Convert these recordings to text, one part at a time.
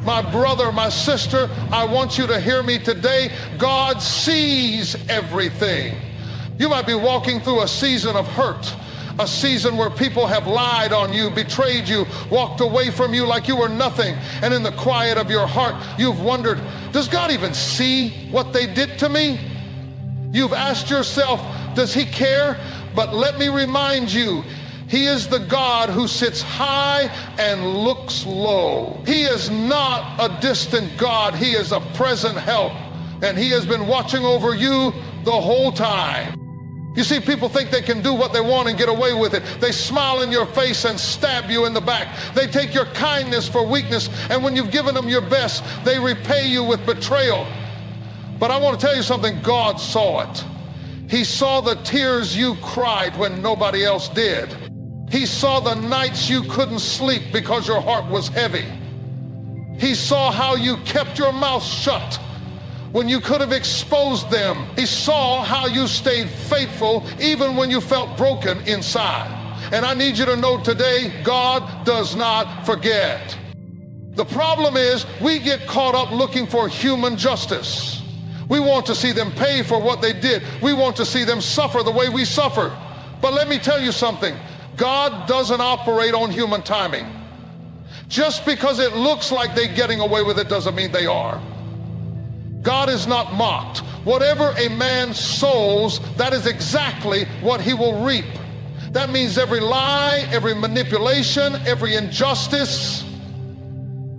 My brother, my sister, I want you to hear me today. God sees everything. You might be walking through a season of hurt, a season where people have lied on you, betrayed you, walked away from you like you were nothing. And in the quiet of your heart, you've wondered, does God even see what they did to me? You've asked yourself, does he care? But let me remind you, he is the God who sits high and looks low. He is not a distant God. He is a present help. And he has been watching over you the whole time. You see, people think they can do what they want and get away with it. They smile in your face and stab you in the back. They take your kindness for weakness, and when you've given them your best, they repay you with betrayal. But I want to tell you something, God saw it. He saw the tears you cried when nobody else did. He saw the nights you couldn't sleep because your heart was heavy. He saw how you kept your mouth shut when you could have exposed them. He saw how you stayed faithful even when you felt broken inside. And I need you to know today, God does not forget. The problem is we get caught up looking for human justice. We want to see them pay for what they did. We want to see them suffer the way we suffered. But let me tell you something. God doesn't operate on human timing. Just because it looks like they're getting away with it doesn't mean they are. God is not mocked. Whatever a man sows, that is exactly what he will reap. That means every lie, every manipulation, every injustice,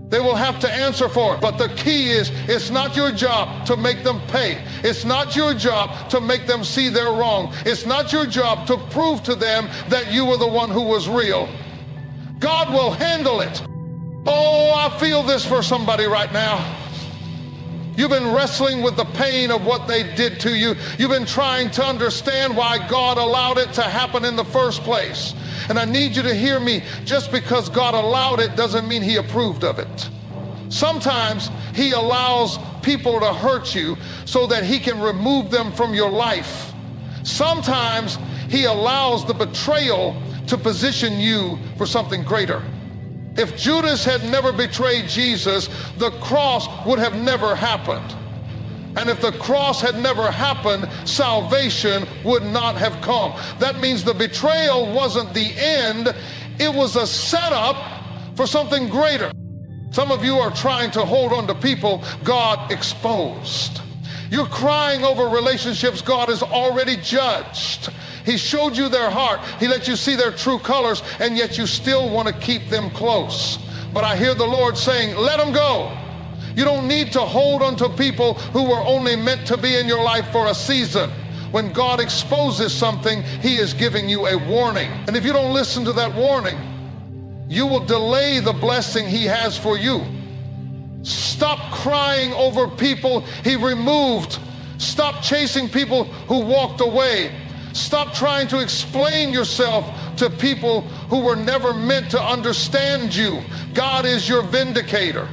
they will have to answer for it. But the key is, it's not your job to make them pay. It's not your job to make them see they're wrong. It's not your job to prove to them that you were the one who was real. God will handle it. Oh, I feel this for somebody right now. You've been wrestling with the pain of what they did to you. You've been trying to understand why God allowed it to happen in the first place. And I need you to hear me. Just because God allowed it doesn't mean he approved of it. Sometimes he allows people to hurt you so that he can remove them from your life. Sometimes he allows the betrayal to position you for something greater. If Judas had never betrayed Jesus, the cross would have never happened. And if the cross had never happened, salvation would not have come. That means the betrayal wasn't the end, it was a setup for something greater. Some of you are trying to hold on to people God exposed. You're crying over relationships God has already judged. He showed you their heart. He let you see their true colors, and yet you still want to keep them close. But I hear the Lord saying, let them go. You don't need to hold on to people who were only meant to be in your life for a season. When God exposes something, he is giving you a warning. And if you don't listen to that warning, you will delay the blessing he has for you. Stop crying over people he removed. Stop chasing people who walked away. Stop trying to explain yourself to people who were never meant to understand you. God is your vindicator.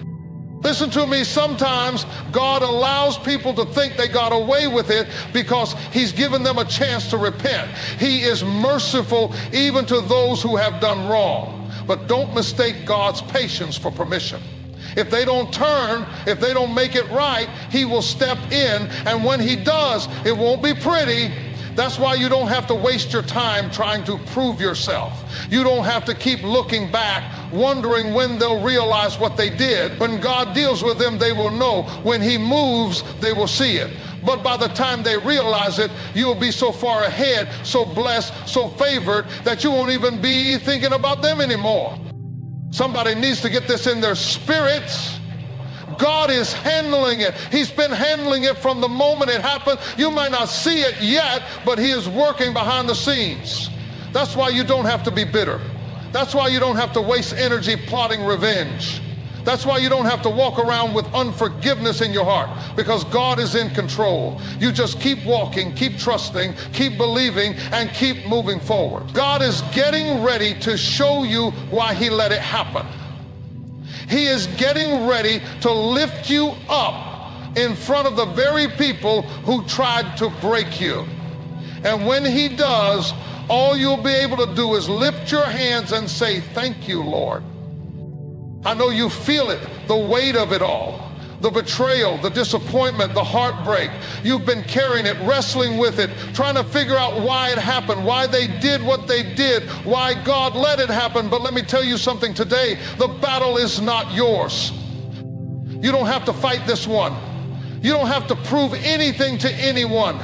Listen to me, sometimes God allows people to think they got away with it because he's given them a chance to repent. He is merciful even to those who have done wrong. But don't mistake God's patience for permission. If they don't turn, if they don't make it right, he will step in, and when he does, it won't be pretty. That's why you don't have to waste your time trying to prove yourself. You don't have to keep looking back, wondering when they'll realize what they did. When God deals with them, they will know. When he moves, they will see it. But by the time they realize it, you'll be so far ahead, so blessed, so favored, that you won't even be thinking about them anymore. Somebody needs to get this in their spirits. God is handling it. He's been handling it from the moment it happened. You might not see it yet, but he is working behind the scenes. That's why you don't have to be bitter. That's why you don't have to waste energy plotting revenge. That's why you don't have to walk around with unforgiveness in your heart, because God is in control. You just keep walking, keep trusting, keep believing, and keep moving forward. God is getting ready to show you why he let it happen. He is getting ready to lift you up in front of the very people who tried to break you. And when he does, all you'll be able to do is lift your hands and say, "Thank you, Lord." I know you feel it, the weight of it all, the betrayal, the disappointment, the heartbreak. You've been carrying it, wrestling with it, trying to figure out why it happened, why they did what they did, why God let it happen. But let me tell you something today, the battle is not yours. You don't have to fight this one. You don't have to prove anything to anyone.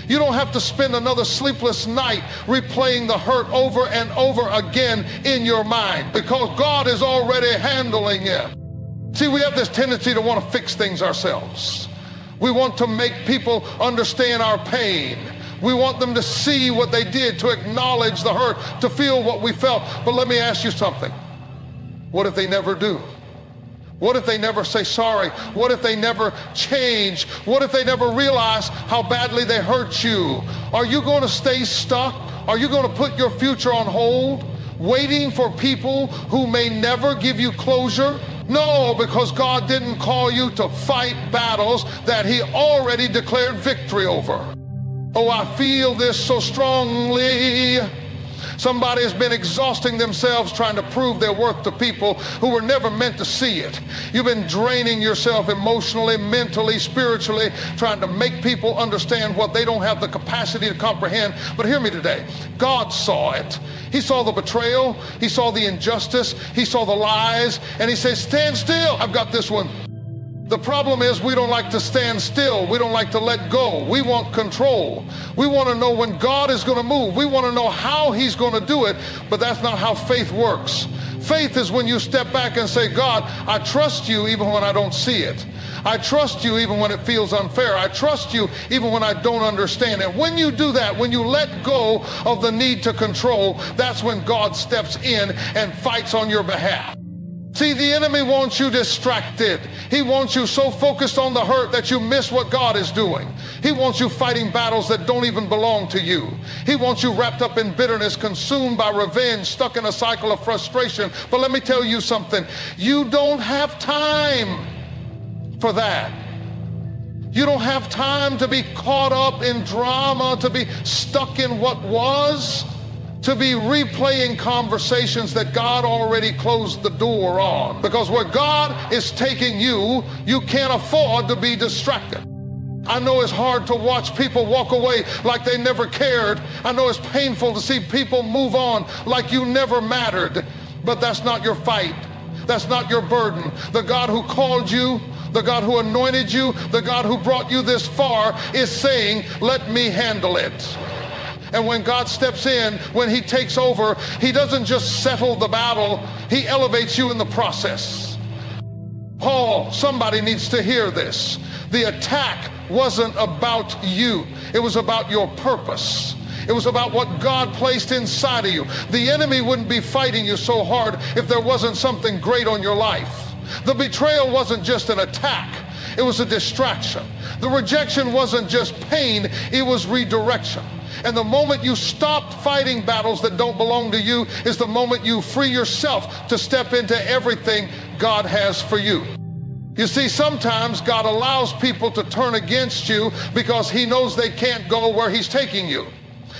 You don't have to spend another sleepless night replaying the hurt over and over again in your mind, because God is already handling it. See, we have this tendency to want to fix things ourselves. We want to make people understand our pain. We want them to see what they did, to acknowledge the hurt, to feel what we felt. But let me ask you something. What if they never do? What if they never say sorry? What if they never change? What if they never realize how badly they hurt you? Are you going to stay stuck? Are you going to put your future on hold, waiting for people who may never give you closure? No, because God didn't call you to fight battles that He already declared victory over. Oh, I feel this so strongly. Somebody has been exhausting themselves trying to prove their worth to people who were never meant to see it. You've been draining yourself emotionally, mentally, spiritually, trying to make people understand what they don't have the capacity to comprehend. But hear me today. God saw it. He saw the betrayal. He saw the injustice. He saw the lies. And He says, stand still. I've got this one. The problem is we don't like to stand still. We don't like to let go. We want control. We want to know when God is going to move. We want to know how He's going to do it, but that's not how faith works. Faith is when you step back and say, God, I trust You even when I don't see it. I trust You even when it feels unfair. I trust You even when I don't understand. And when you do that, when you let go of the need to control, that's when God steps in and fights on your behalf. See, the enemy wants you distracted. He wants you so focused on the hurt that you miss what God is doing. He wants you fighting battles that don't even belong to you. He wants you wrapped up in bitterness, consumed by revenge, stuck in a cycle of frustration. But let me tell you something. You don't have time for that. You don't have time to be caught up in drama, to be stuck in what was, to be replaying conversations that God already closed the door on. Because where God is taking you, you can't afford to be distracted. I know it's hard to watch people walk away like they never cared. I know it's painful to see people move on like you never mattered. But that's not your fight. That's not your burden. The God who called you, the God who anointed you, the God who brought you this far is saying, let me handle it. And when God steps in, when He takes over, He doesn't just settle the battle, He elevates you in the process. Paul, somebody needs to hear this. The attack wasn't about you. It was about your purpose. It was about what God placed inside of you. The enemy wouldn't be fighting you so hard if there wasn't something great on your life. The betrayal wasn't just an attack. It was a distraction. The rejection wasn't just pain, it was redirection. And the moment you stop fighting battles that don't belong to you is the moment you free yourself to step into everything God has for you. You see, sometimes God allows people to turn against you because He knows they can't go where He's taking you.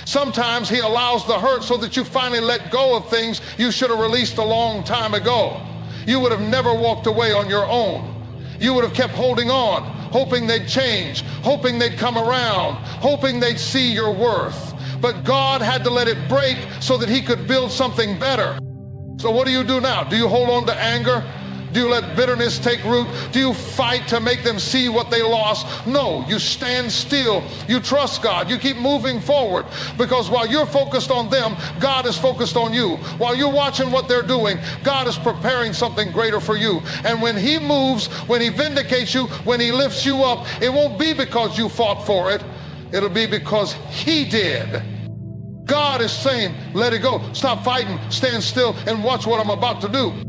Sometimes He allows the hurt so that you finally let go of things you should have released a long time ago. You would have never walked away on your own. You would have kept holding on, hoping they'd change, hoping they'd come around, hoping they'd see your worth. But God had to let it break so that He could build something better. So what do you do now? Do you hold on to anger? Do you let bitterness take root? Do you fight to make them see what they lost? No, you stand still. You trust God. You keep moving forward, because while you're focused on them, God is focused on you. While you're watching what they're doing, God is preparing something greater for you. And when He moves, when He vindicates you, when He lifts you up, it won't be because you fought for it. It'll be because He did. God is saying, let it go. Stop fighting. Stand still and watch what I'm about to do.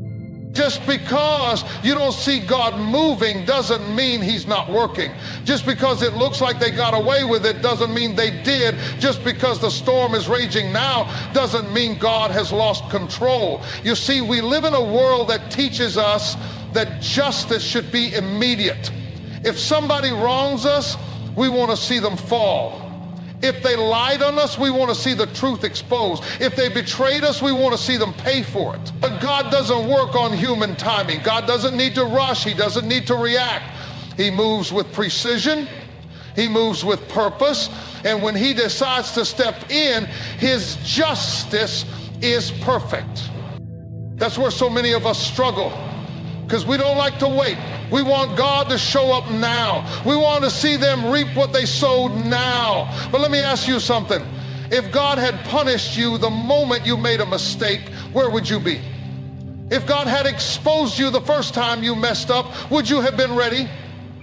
Just because you don't see God moving doesn't mean He's not working. Just because it looks like they got away with it doesn't mean they did. Just because the storm is raging now doesn't mean God has lost control. You see, we live in a world that teaches us that justice should be immediate. If somebody wrongs us, we want to see them fall. If they lied on us, we want to see the truth exposed. If they betrayed us, we want to see them pay for it. But God doesn't work on human timing. God doesn't need to rush. He doesn't need to react. He moves with precision. He moves with purpose. And when he decides to step in, his justice is perfect. That's where so many of us struggle, because we don't like to wait. We want God to show up now. We want to see them reap what they sowed now. But let me ask you something. If God had punished you the moment you made a mistake, where would you be? If God had exposed you the first time you messed up, would you have been ready?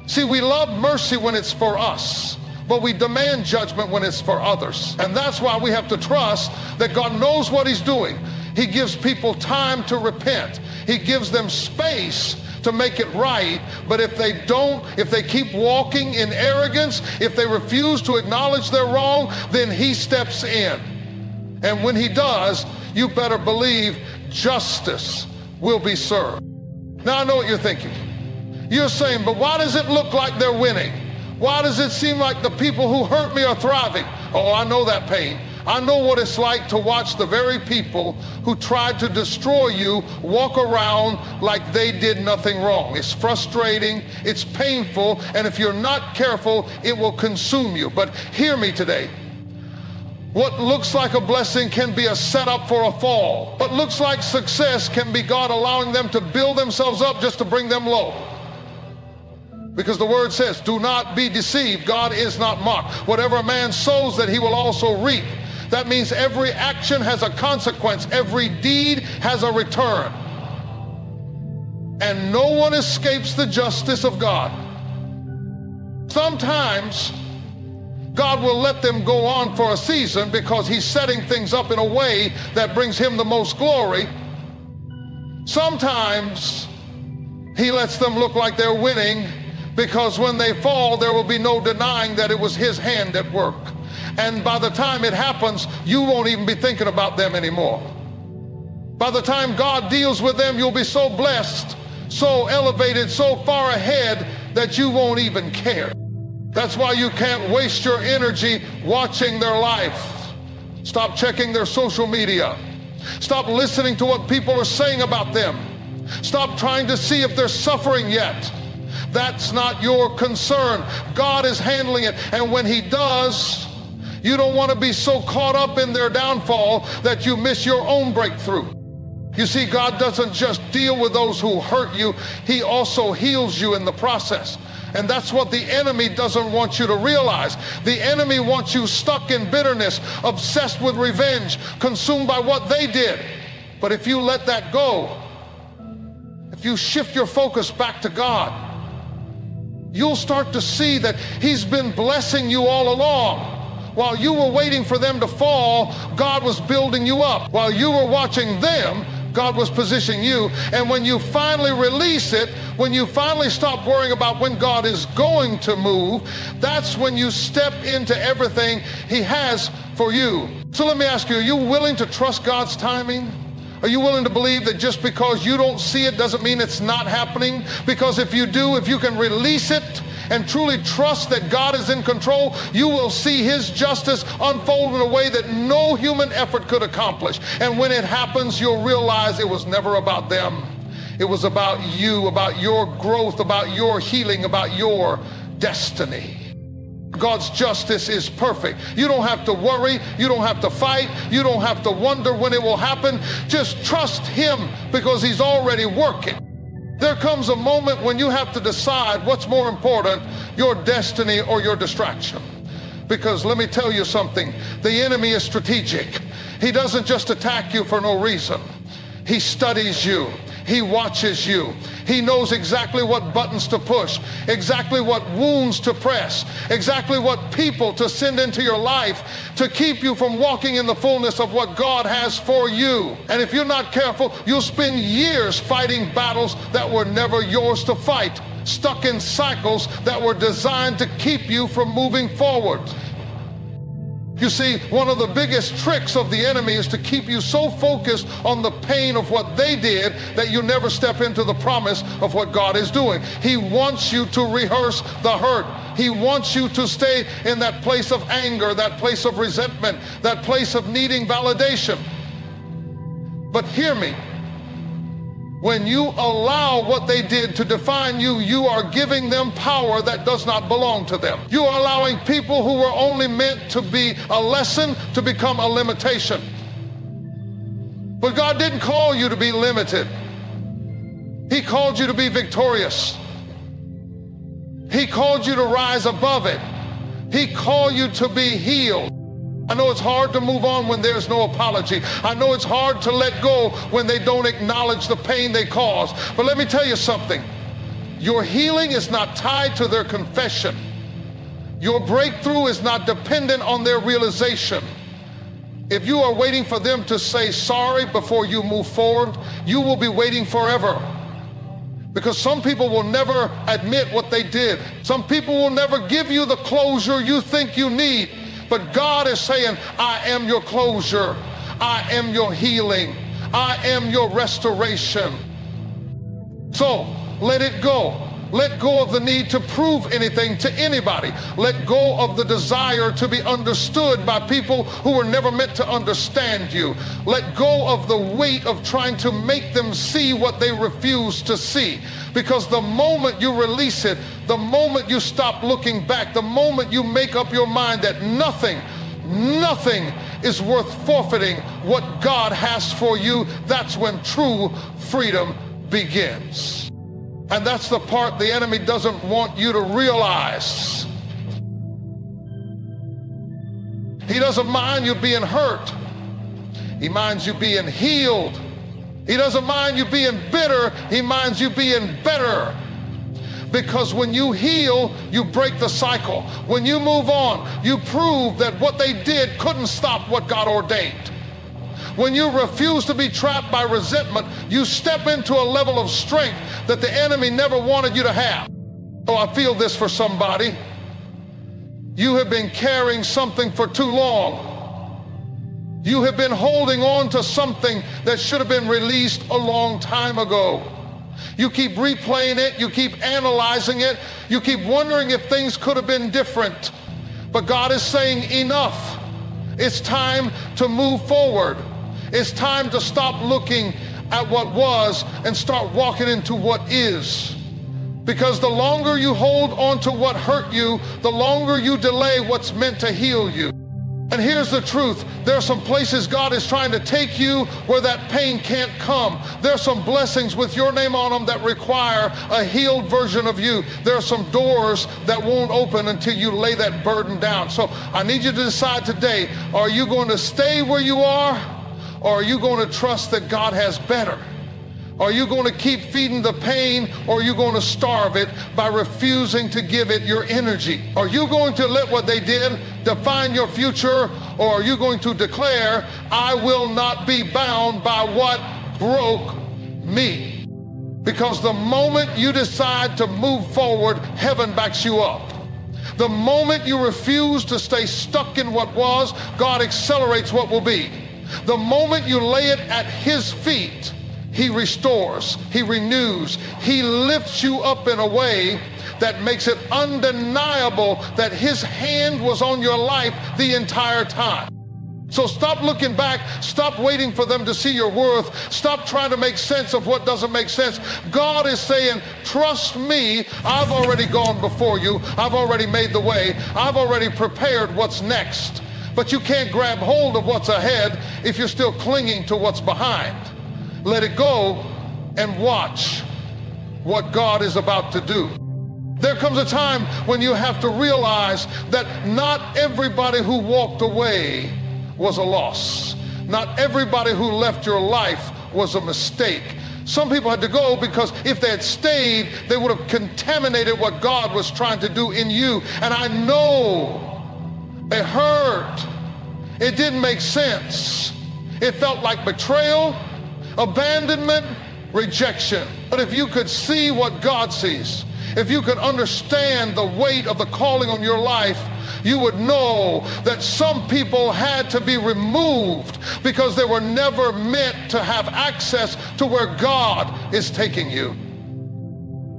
See, we love mercy when it's for us, but we demand judgment when it's for others. And that's why we have to trust that God knows what he's doing. He gives people time to repent. He gives them space to make it right. But if they don't, if they keep walking in arrogance, if they refuse to acknowledge they're wrong, then he steps in. And when he does, you better believe justice will be served. Now I know what you're thinking. You're saying, but why does it look like they're winning? Why does it seem like the people who hurt me are thriving? Oh, I know that pain. I know what it's like to watch the very people who tried to destroy you walk around like they did nothing wrong. It's frustrating, it's painful, and if you're not careful, it will consume you. But hear me today. What looks like a blessing can be a setup for a fall. What looks like success can be God allowing them to build themselves up just to bring them low. Because the word says, do not be deceived. God is not mocked. Whatever a man sows, that he will also reap. That means every action has a consequence. Every deed has a return. And no one escapes the justice of God. Sometimes God will let them go on for a season because he's setting things up in a way that brings him the most glory. Sometimes he lets them look like they're winning, because when they fall, there will be no denying that it was his hand at work. And by the time it happens, you won't even be thinking about them anymore. By the time God deals with them, you'll be so blessed, so elevated, so far ahead that you won't even care. That's why you can't waste your energy watching their life. Stop checking their social media. Stop listening to what people are saying about them. Stop trying to see if they're suffering yet. That's not your concern. God is handling it. And when he does, you don't want to be so caught up in their downfall that you miss your own breakthrough. You see, God doesn't just deal with those who hurt you. He also heals you in the process. And that's what the enemy doesn't want you to realize. The enemy wants you stuck in bitterness, obsessed with revenge, consumed by what they did. But if you let that go, if you shift your focus back to God, you'll start to see that he's been blessing you all along. While you were waiting for them to fall, God was building you up. While you were watching them, God was positioning you. And when you finally release it, when you finally stop worrying about when God is going to move, that's when you step into everything he has for you. So let me ask you, are you willing to trust God's timing? Are you willing to believe that just because you don't see it doesn't mean it's not happening? Because if you do, if you can release it and truly trust that God is in control, you will see his justice unfold in a way that no human effort could accomplish. And when it happens, you'll realize it was never about them. It was about you, about your growth, about your healing, about your destiny. God's justice is perfect. You don't have to worry. You don't have to fight. You don't have to wonder when it will happen. Just trust him because he's already working. There comes a moment when you have to decide what's more important, your destiny or your distraction. Because let me tell you something, the enemy is strategic. He doesn't just attack you for no reason. He studies you. He watches you. He knows exactly what buttons to push, exactly what wounds to press, exactly what people to send into your life to keep you from walking in the fullness of what God has for you. And if you're not careful, you'll spend years fighting battles that were never yours to fight, stuck in cycles that were designed to keep you from moving forward. You see, one of the biggest tricks of the enemy is to keep you so focused on the pain of what they did that you never step into the promise of what God is doing. He wants you to rehearse the hurt. He wants you to stay in that place of anger, that place of resentment, that place of needing validation. But hear me. When you allow what they did to define you, you are giving them power that does not belong to them. You are allowing people who were only meant to be a lesson to become a limitation. But God didn't call you to be limited. He called you to be victorious. He called you to rise above it. He called you to be healed. I know it's hard to move on when there's no apology. I know it's hard to let go when they don't acknowledge the pain they caused. But let me tell you something. Your healing is not tied to their confession. Your breakthrough is not dependent on their realization. If you are waiting for them to say sorry before you move forward, you will be waiting forever. Because some people will never admit what they did. Some people will never give you the closure you think you need. But God is saying, I am your closure. I am your healing. I am your restoration. So let it go. Let go of the need to prove anything to anybody. Let go of the desire to be understood by people who were never meant to understand you. Let go of the weight of trying to make them see what they refuse to see. Because the moment you release it, the moment you stop looking back, the moment you make up your mind that nothing is worth forfeiting what God has for you, that's when true freedom begins. And that's the part the enemy doesn't want you to realize. He doesn't mind you being hurt. He minds you being healed. He doesn't mind you being bitter. He minds you being better. Because when you heal, you break the cycle. When you move on, you prove that what they did couldn't stop what God ordained. When you refuse to be trapped by resentment, you step into a level of strength that the enemy never wanted you to have. Oh, I feel this for somebody. You have been carrying something for too long. You have been holding on to something that should have been released a long time ago. You keep replaying it, you keep analyzing it, you keep wondering if things could have been different. But God is saying enough. It's time to move forward. It's time to stop looking at what was and start walking into what is. Because the longer you hold on to what hurt you, the longer you delay what's meant to heal you. And here's the truth. There are some places God is trying to take you where that pain can't come. There are some blessings with your name on them that require a healed version of you. There are some doors that won't open until you lay that burden down. So I need you to decide today, are you going to stay where you are? Or are you going to trust that God has better? Are you going to keep feeding the pain, or are you going to starve it by refusing to give it your energy? Are you going to let what they did define your future, or are you going to declare, I will not be bound by what broke me? Because the moment you decide to move forward, heaven backs you up. The moment you refuse to stay stuck in what was, God accelerates what will be. The moment you lay it at His feet, He restores, He renews, He lifts you up in a way that makes it undeniable that His hand was on your life the entire time. So stop looking back, stop waiting for them to see your worth, stop trying to make sense of what doesn't make sense. God is saying, trust me, I've already gone before you, I've already made the way, I've already prepared what's next. But you can't grab hold of what's ahead if you're still clinging to what's behind. Let it go and watch what God is about to do. There comes a time when you have to realize that not everybody who walked away was a loss. Not everybody who left your life was a mistake. Some people had to go because if they had stayed, they would have contaminated what God was trying to do in you. And I know it hurt. It didn't make sense. It felt like betrayal, abandonment, rejection. But if you could see what God sees, if you could understand the weight of the calling on your life, you would know that some people had to be removed because they were never meant to have access to where God is taking you.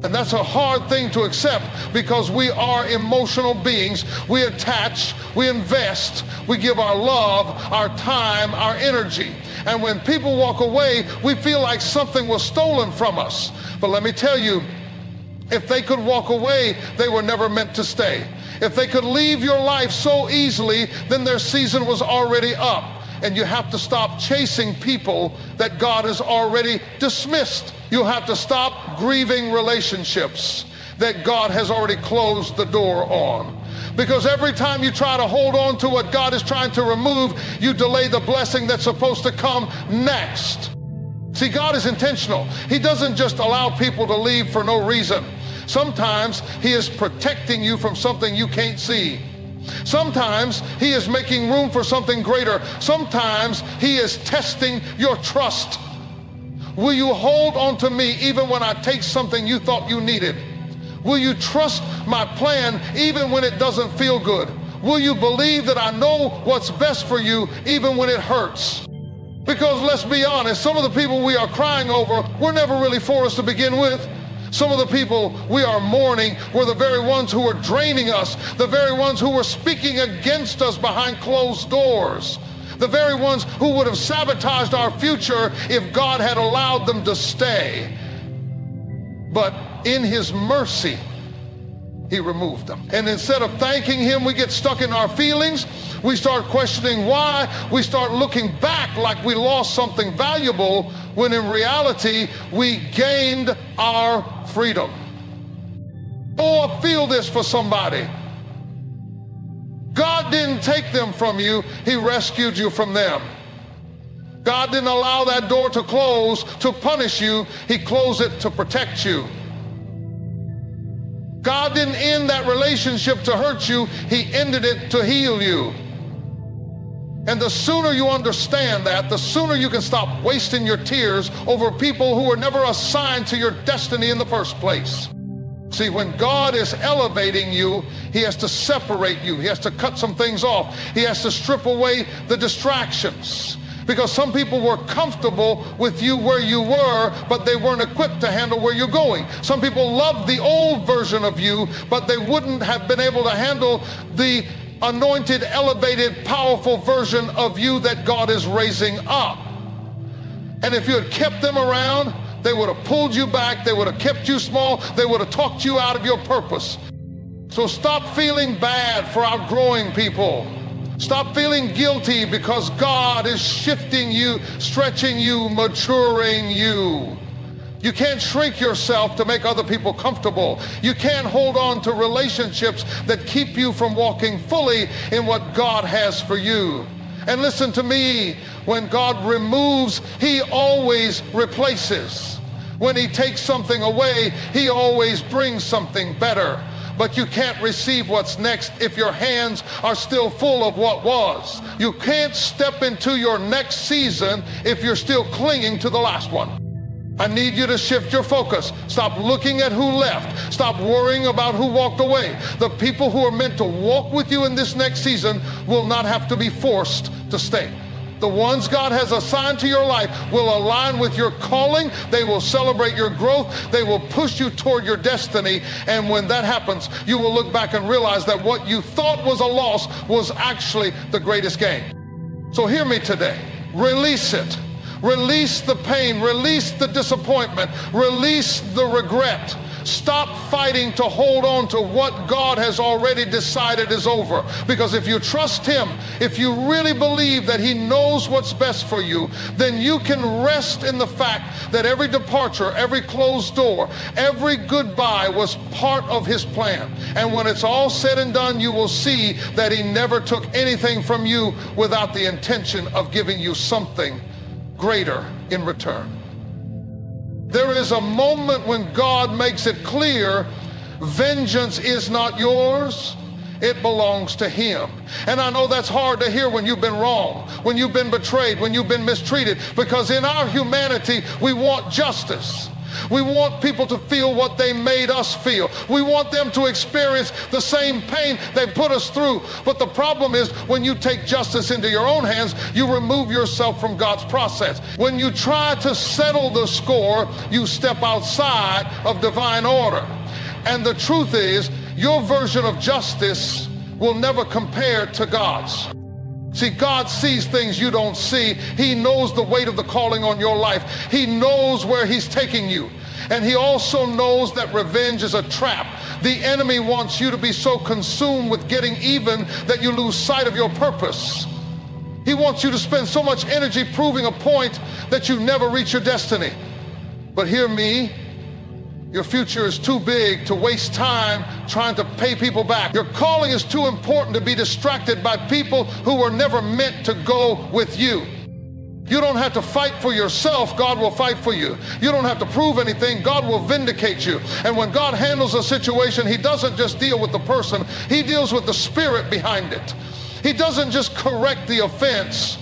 And that's a hard thing to accept because we are emotional beings. We attach, we invest, we give our love, our time, our energy. And when people walk away, we feel like something was stolen from us. But let me tell you, if they could walk away, they were never meant to stay. If they could leave your life so easily, then their season was already up. And you have to stop chasing people that God has already dismissed. You have to stop grieving relationships that God has already closed the door on. Because every time you try to hold on to what God is trying to remove, you delay the blessing that's supposed to come next. See, God is intentional. He doesn't just allow people to leave for no reason. Sometimes He is protecting you from something you can't see. Sometimes He is making room for something greater. Sometimes He is testing your trust. Will you hold on to me even when I take something you thought you needed? Will you trust my plan even when it doesn't feel good? Will you believe that I know what's best for you even when it hurts? Because let's be honest, some of the people we are crying over were never really for us to begin with. Some of the people we are mourning were the very ones who were draining us, the very ones who were speaking against us behind closed doors, the very ones who would have sabotaged our future if God had allowed them to stay. But in His mercy, He removed them. And instead of thanking Him, we get stuck in our feelings. We start questioning why. We start looking back like we lost something valuable, when in reality, we gained our freedom. Oh, I feel this for somebody. God didn't take them from you. He rescued you from them. God didn't allow that door to close to punish you. He closed it to protect you. God didn't end that relationship to hurt you. He ended it to heal you. And the sooner you understand that, the sooner you can stop wasting your tears over people who were never assigned to your destiny in the first place. See, when God is elevating you, He has to separate you. He has to cut some things off. He has to strip away the distractions. Because some people were comfortable with you where you were, but they weren't equipped to handle where you're going. Some people loved the old version of you, but they wouldn't have been able to handle the anointed, elevated, powerful version of you that God is raising up. And if you had kept them around, they would have pulled you back. They would have kept you small. They would have talked you out of your purpose. So stop feeling bad for outgrowing people. Stop feeling guilty because God is shifting you, stretching you, maturing you. You can't shrink yourself to make other people comfortable. You can't hold on to relationships that keep you from walking fully in what God has for you. And listen to me, when God removes, He always replaces. When He takes something away, He always brings something better. But you can't receive what's next if your hands are still full of what was. You can't step into your next season if you're still clinging to the last one. I need you to shift your focus. Stop looking at who left. Stop worrying about who walked away. The people who are meant to walk with you in this next season will not have to be forced to stay. The ones God has assigned to your life will align with your calling. They will celebrate your growth. They will push you toward your destiny. And when that happens, you will look back and realize that what you thought was a loss was actually the greatest gain. So hear me today. Release it. Release the pain, release the disappointment, release the regret. Stop fighting to hold on to what God has already decided is over. Because if you trust Him, if you really believe that He knows what's best for you, then you can rest in the fact that every departure, every closed door, every goodbye was part of His plan. And when it's all said and done, you will see that He never took anything from you without the intention of giving you something greater in return. There is a moment when God makes it clear, vengeance is not yours, it belongs to Him. And I know that's hard to hear when you've been wrong, when you've been betrayed, when you've been mistreated, because in our humanity, we want justice. We want people to feel what they made us feel. We want them to experience the same pain they put us through. But the problem is, when you take justice into your own hands, you remove yourself from God's process. When you try to settle the score, you step outside of divine order. And the truth is, your version of justice will never compare to God's. See, God sees things you don't see. He knows the weight of the calling on your life. He knows where he's taking you. And he also knows that revenge is a trap. The enemy wants you to be so consumed with getting even that you lose sight of your purpose. He wants you to spend so much energy proving a point that you never reach your destiny. But hear me. Your future is too big to waste time trying to pay people back. Your calling is too important to be distracted by people who were never meant to go with you. You don't have to fight for yourself. God will fight for you. You don't have to prove anything. God will vindicate you. And when God handles a situation, he doesn't just deal with the person. He deals with the spirit behind it. He doesn't just correct the offense.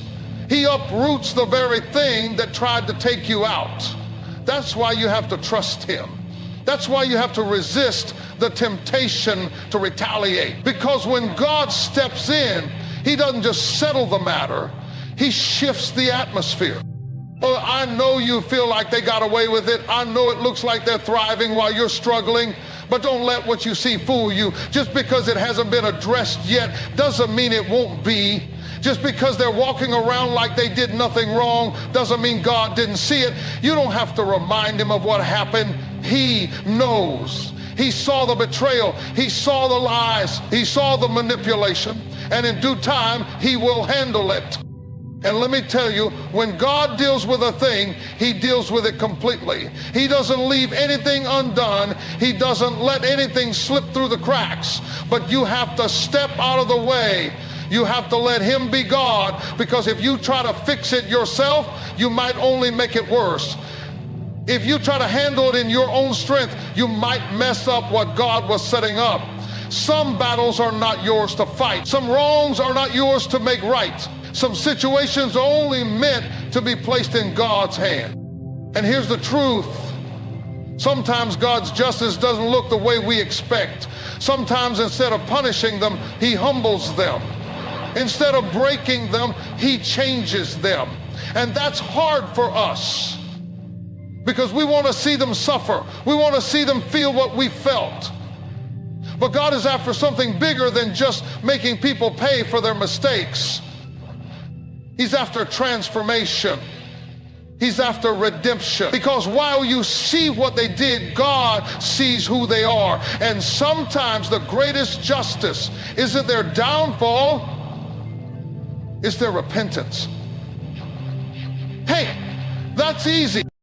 He uproots the very thing that tried to take you out. That's why you have to trust him. That's why you have to resist the temptation to retaliate. Because when God steps in, he doesn't just settle the matter, he shifts the atmosphere. Oh, I know you feel like they got away with it. I know it looks like they're thriving while you're struggling, but don't let what you see fool you. Just because it hasn't been addressed yet doesn't mean it won't be. Just because they're walking around like they did nothing wrong doesn't mean God didn't see it. You don't have to remind him of what happened. He knows. He saw the betrayal. He saw the lies. He saw the manipulation. And in due time, he will handle it. And let me tell you, when God deals with a thing, he deals with it completely. He doesn't leave anything undone. He doesn't let anything slip through the cracks. But you have to step out of the way. You have to let him be God, because if you try to fix it yourself, you might only make it worse. If you try to handle it in your own strength, you might mess up what God was setting up. Some battles are not yours to fight. Some wrongs are not yours to make right. Some situations are only meant to be placed in God's hand. And here's the truth. Sometimes God's justice doesn't look the way we expect. Sometimes instead of punishing them, he humbles them. Instead of breaking them, he changes them. And that's hard for us, because we want to see them suffer. We want to see them feel what we felt. But God is after something bigger than just making people pay for their mistakes. He's after transformation. He's after redemption. Because while you see what they did, God sees who they are. And sometimes the greatest justice isn't their downfall, it's their repentance. Hey, that's easy.